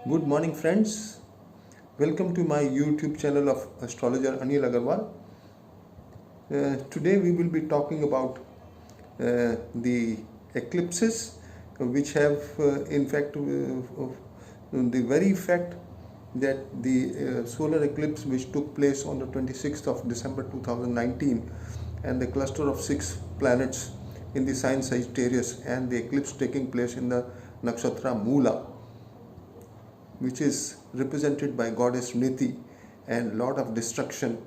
Good morning, friends. Welcome to my YouTube channel of astrologer Anil Agarwal. Today we will be talking about the eclipses, which have, in fact, the very fact that the solar eclipse which took place on the 26th of December 2019 and the cluster of 6 planets in the sign Sagittarius and the eclipse taking place in the nakshatra Moola, which is represented by goddess Niti, and lot of destruction,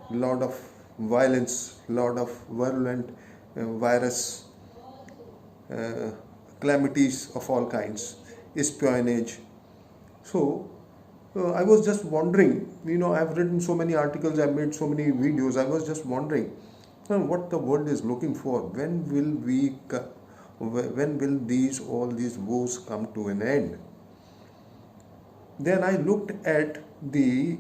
lot of violence, lot of virulent virus, uh, calamities of all kinds, espionage. So I was just wondering, I've written so many articles, I've made so many videos. I was just wondering what the world is looking for. When will all these woes come to an end? Then I looked at the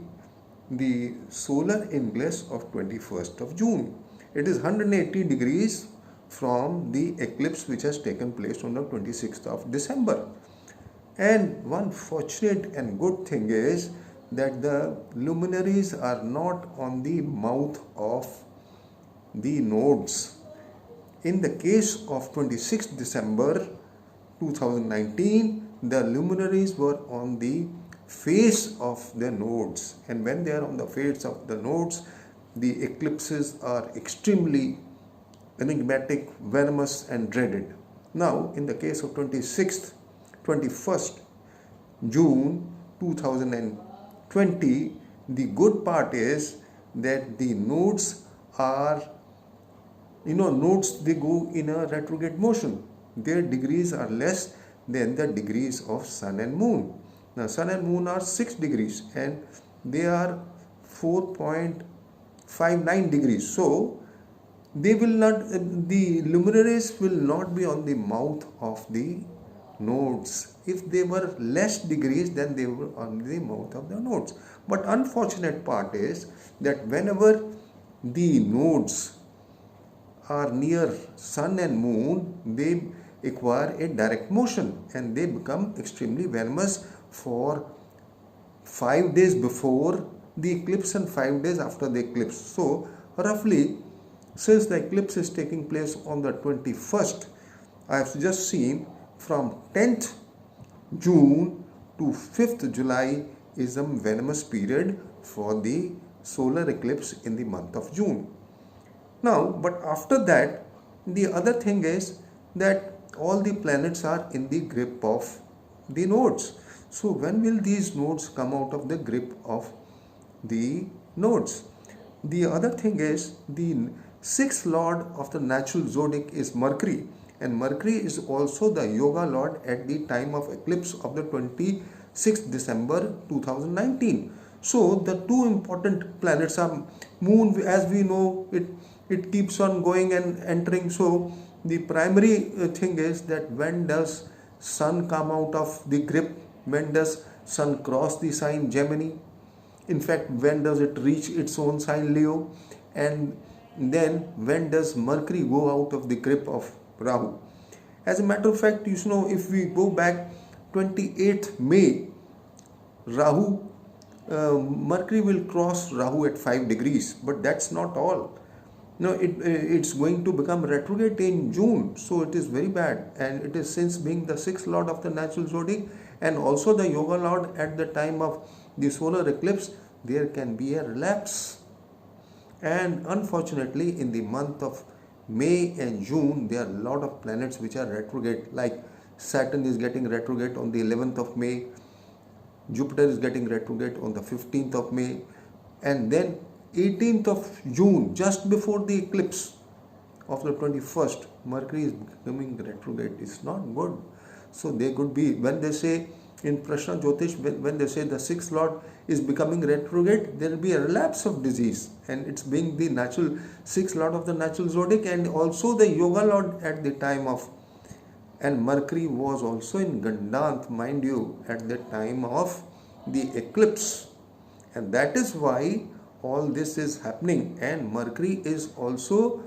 solar ingress of 21st of June. It is 180 degrees from the eclipse which has taken place on the 26th of December. And one fortunate and good thing is that the luminaries are not on the mouth of the nodes. In the case of 26th December 2019, the luminaries were on the face of the nodes, and when they are on the face of the nodes, the eclipses are extremely enigmatic, venomous, and dreaded. Now, in the case of 21st June 2020, the good part is that the nodes are, nodes, they go in a retrograde motion. Their degrees are less than the degrees of sun and moon. Now, sun and moon are 6 degrees and they are 4.59 degrees. So, they will not, the luminaries will not be on the mouth of the nodes. If they were less degrees, then they were on the mouth of the nodes. But unfortunate part is that whenever the nodes are near sun and moon, they acquire a direct motion and they become extremely venomous for 5 days before the eclipse and 5 days after the eclipse. So roughly, since the eclipse is taking place on the 21st, I have just seen from 10th June to 5th July is a venomous period for the solar eclipse in the month of June. Now, but after that, the other thing is that all the planets are in the grip of the nodes. So when will these nodes come out of the grip of the nodes? The other thing is the sixth lord of the natural zodiac is Mercury, and Mercury is also the yoga lord at the time of eclipse of the 26th December 2019. So the two important planets are moon, as we know, it keeps on going and entering. So the primary thing is that when does sun come out of the grip? When does sun cross the sign Gemini? In fact, when does it reach its own sign Leo? And then when does Mercury go out of the grip of Rahu? As a matter of fact, if we go back 28th May, Mercury will cross Rahu at 5 degrees, but that's not all. No, it's going to become retrograde in June, so it is very bad, and it is, since being the sixth lord of the natural zodiac and also the yoga lord at the time of the solar eclipse, there can be a relapse. And unfortunately, in the month of May and June, there are a lot of planets which are retrograde, like Saturn is getting retrograde on the 11th of May, Jupiter is getting retrograde on the 15th of May, and then 18th of June, just before the eclipse of the 21st, Mercury is becoming retrograde. It's not good. So they could be, when they say in Prashna Jyotish, when they say the sixth lord is becoming retrograde, there will be a relapse of disease, and it's being the natural sixth lord of the natural zodiac and also the yoga lord at the time of, and Mercury was also in Gandant, mind you, at the time of the eclipse, and that is why all this is happening. And Mercury is also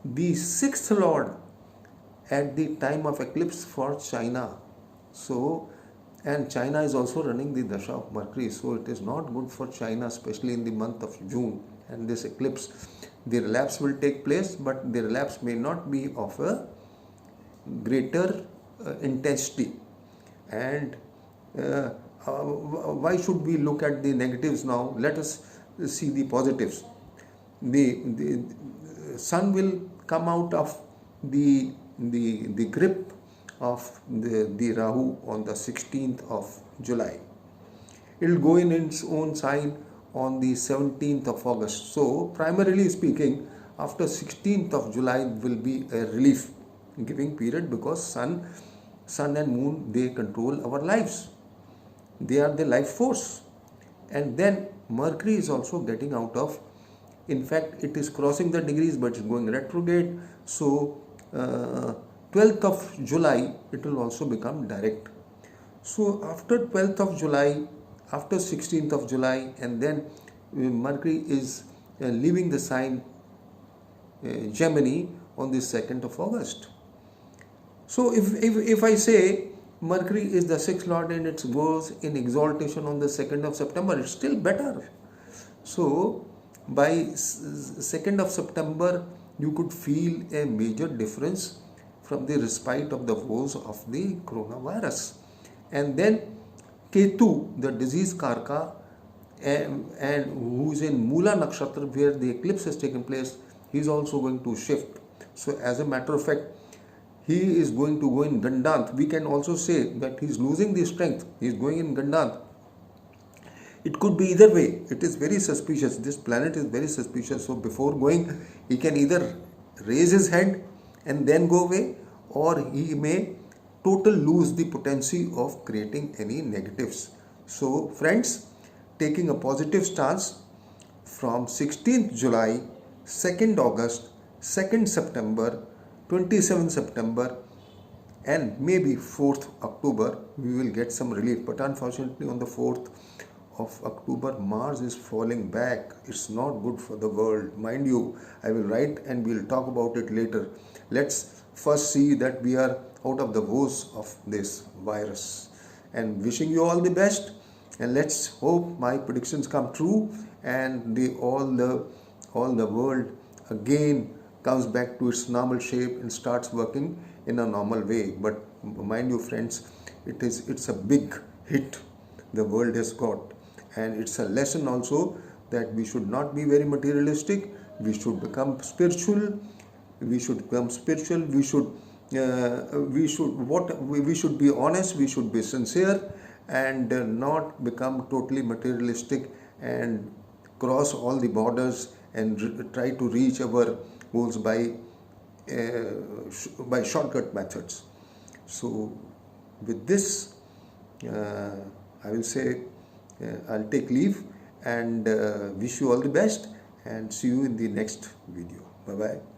the sixth lord at the time of eclipse for China. So and China is also running the Dasha of Mercury, so it is not good for China, especially in the month of June and this eclipse. The relapse will take place, but the relapse may not be of a greater intensity. And why should we look at the negatives now? Let us see the positives. The sun will come out of the grip of the Rahu on the 16th of July. It will go in its own sign on the 17th of August. So primarily speaking, after 16th of July will be a relief giving period, because sun and moon, they control our lives. They are the life force. And then Mercury is also getting out of, in fact it is crossing the degrees but it's going retrograde. So 12th of July it will also become direct. So after 12th of July, after 16th of July, and then Mercury is leaving the sign Gemini on the 2nd of August. So if I say Mercury is the 6th lord and it goes in exaltation on the 2nd of September, it's still better. So by 2nd of September, you could feel a major difference from the respite of the woes of the coronavirus. And then Ketu, the disease Karka, and who is in Mula Nakshatra where the eclipse has taken place, he is also going to shift. So as a matter of fact, he is going to go in Gandant. We can also say that he is losing the strength. He is going in Gandant. It could be either way. It is very suspicious. This planet is very suspicious. So before going, he can either raise his head and then go away, or he may total lose the potency of creating any negatives. So friends, taking a positive stance from 16th July, 2nd August, 2nd September, 27th September, and maybe 4th October, we will get some relief. But unfortunately on the 4th of October, Mars is falling back. It's not good for the world. Mind you, I will write and we'll talk about it later. Let's first see that we are out of the woes of this virus. And wishing you all the best. And let's hope my predictions come true and all the world again comes back to its normal shape and starts working in a normal way. But mind you friends, it's a big hit the world has got, and it's a lesson also that we should not be very materialistic. We should become spiritual. We should be honest. We should be sincere, and not become totally materialistic and cross all the borders and try to reach our goals by shortcut methods. So with this, I will say I'll take leave and wish you all the best, and see you in the next video. Bye bye.